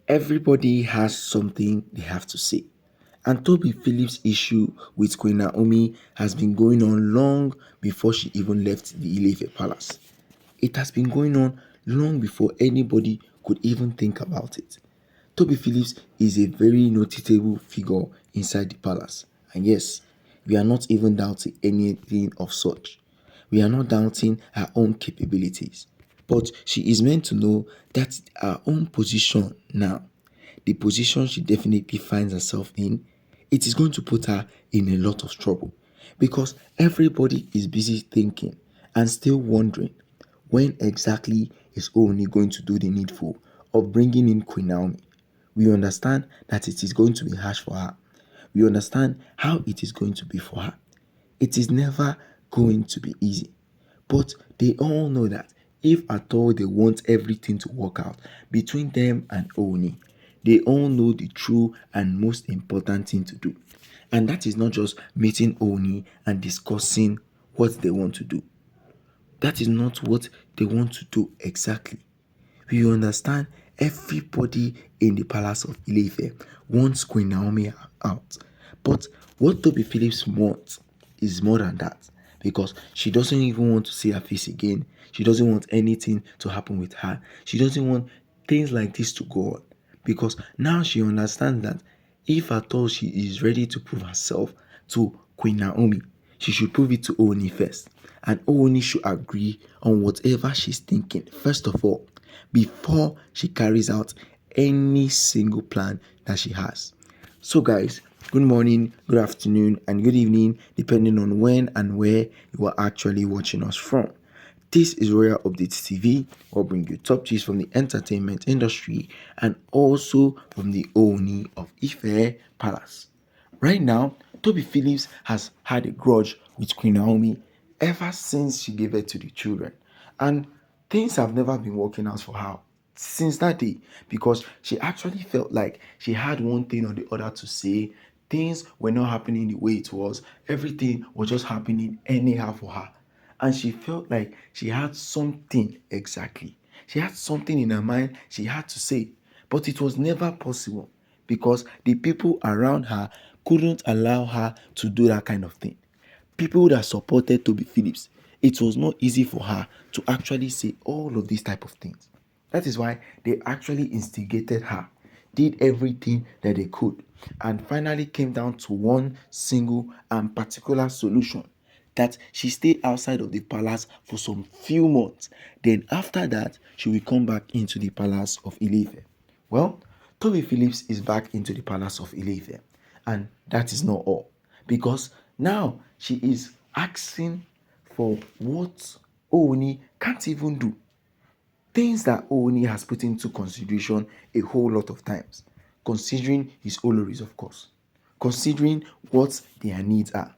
Everybody has something they have to say. And Toby Phillips' issue with Queen Naomi has been going on long before she even left the Ilefe palace. It has been going on long before anybody could even think about it. Toby Phillips is a very noticeable figure inside the palace. And yes, we are not even doubting anything of such. We are not doubting her own capabilities. But she is meant to know that her own position now, the position she definitely finds herself in, it is going to put her in a lot of trouble. Because everybody is busy thinking and still wondering when exactly is Ooni going to do the needful of bringing in Queen Naomi. We understand that it is going to be harsh for her. We understand how it is going to be for her. It is never going to be easy. But they all know that if at all they want everything to work out between them and Ooni, they all know the true and most important thing to do. And that is not just meeting Ooni and discussing what they want to do. That is not what they want to do exactly. We understand everybody in the palace of Ilefe wants Queen Naomi out. But what Toby Phillips wants is more than that, because she doesn't even want to see her face again. She doesn't want anything to happen with her. She doesn't want things like this to go on, because now she understands that if at all she is ready to prove herself to Queen Naomi, she should prove it to Ooni first. And Ooni should agree on whatever she's thinking, first of all, before she carries out any single plan that she has. So, guys, good morning, good afternoon, and good evening, depending on when and where you are actually watching us from. This is Royal Updates TV. We'll bring you top gist from the entertainment industry and also from the Ooni of Ife Palace. Right now, Toby Phillips has had a grudge with Queen Naomi ever since she gave birth to the children. And things have never been working out for her since that day, because she actually felt like she had one thing or the other to say. Things were not happening the way it was. Everything was just happening anyhow for her. And she felt like she had something exactly. She had something in her mind she had to say. But it was never possible because the people around her couldn't allow her to do that kind of thing. People that supported Toby Phillips, it was not easy for her to actually say all of these type of things. That is why they actually instigated her, did everything that they could, and finally came down to one single and particular solution, that she stay outside of the palace for some few months. Then after that, she will come back into the palace of Ilefe. Well, Toby Phillips is back into the palace of Ilefe, and that is not all, because now she is asking for what Ooni can't even do. Things that Ooni has put into consideration a whole lot of times, considering his oloris, of course, considering what their needs are.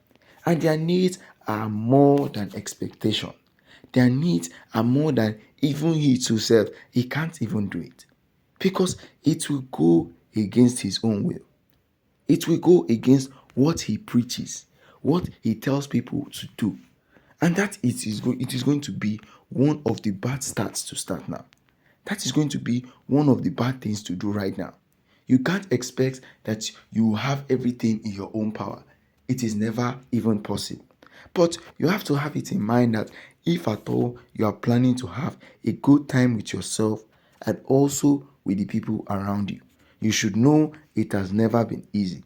And their needs are more than expectation. Their needs are more than even he himself. He can't even do it, because it will go against his own will. It will go against what he preaches, what he tells people to do. And that it is going to be one of the bad starts to start now. That is going to be one of the bad things to do right now. You can't expect that you have everything in your own power. It is never even possible. But you have to have it in mind that if at all you are planning to have a good time with yourself and also with the people around you, you should know it has never been easy.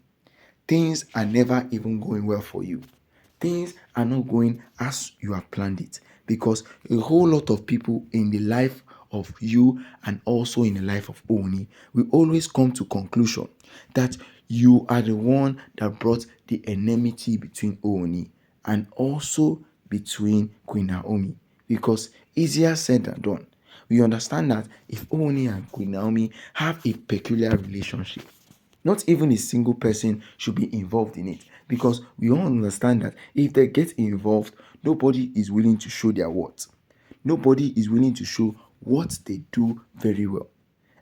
Things are never even going well for you. Things are not going as you have planned it, because a whole lot of people in the life of you and also in the life of Ooni will always come to conclusion that you are the one that brought the enmity between Ooni and also between Queen Naomi, because easier said than done. We understand that if Ooni and Queen Naomi have a peculiar relationship, not even a single person should be involved in it, because we all understand that if they get involved, nobody is willing to show their worth. Nobody is willing to show what they do very well.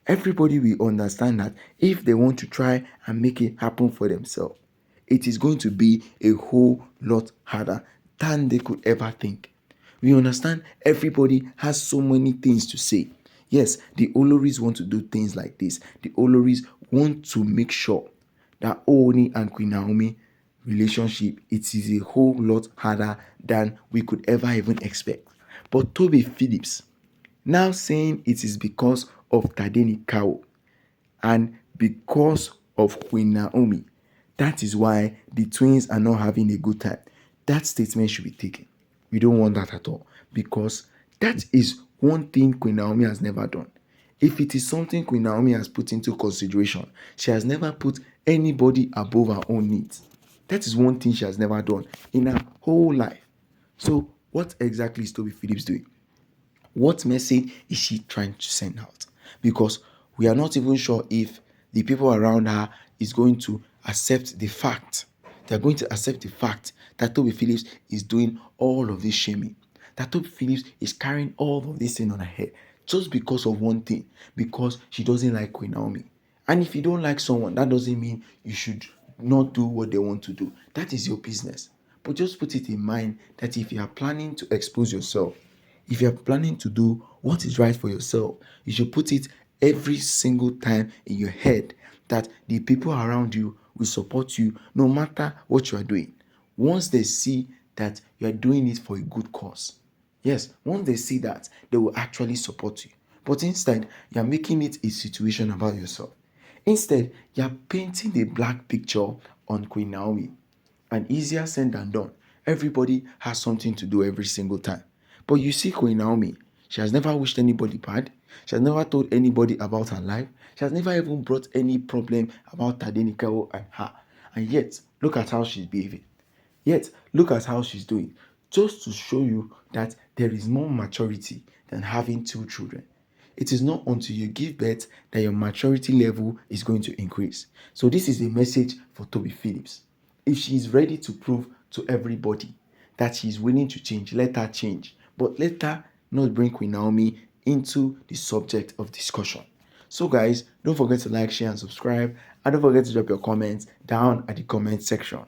Everybody will understand that if they want to try and make it happen for themselves, it is going to be a whole lot harder than they could ever think. We understand everybody has so many things to say. Yes, the Oloris want to do things like this. The Oloris want to make sure that Ooni and Queen Naomi relationship, it is a whole lot harder than we could ever even expect. But Tobi Phillips now saying it is because of Tadenikawo and because of Queen Naomi, that is why the twins are not having a good time. That statement should be taken. We don't want that at all, because that is one thing Queen Naomi has never done. If it is something Queen Naomi has put into consideration, she has never put anybody above her own needs. That is one thing she has never done in her whole life. So what exactly is Tobi Phillips doing? What message is she trying to send out? Because we are not even sure if the people around her is going to accept the fact. They are going to accept the fact that Tobi Phillips is doing all of this shaming, that Tobi Phillips is carrying all of this thing on her head just because of one thing, because she doesn't like Queen Naomi. And if you don't like someone, that doesn't mean you should not do what they want to do. That is your business. But just put it in mind that if you are planning to expose yourself, if you're planning to do what is right for yourself, you should put it every single time in your head that the people around you will support you no matter what you are doing. Once they see that you are doing it for a good cause, yes, once they see that, they will actually support you. But instead, you are making it a situation about yourself. Instead, you are painting a black picture on Queen Naomi. And easier said than done. Everybody has something to do every single time. But you see Queen Naomi, she has never wished anybody bad. She has never told anybody about her life. She has never even brought any problem about Tadenikawo and her. And yet, look at how she's behaving. Yet, look at how she's doing. Just to show you that there is more maturity than having two children. It is not until you give birth that your maturity level is going to increase. So this is a message for Tobi Phillips. If she is ready to prove to everybody that she is willing to change, let her change. But let her not bring Queen Naomi into the subject of discussion. So guys, don't forget to like, share and subscribe. And don't forget to drop your comments down at the comment section.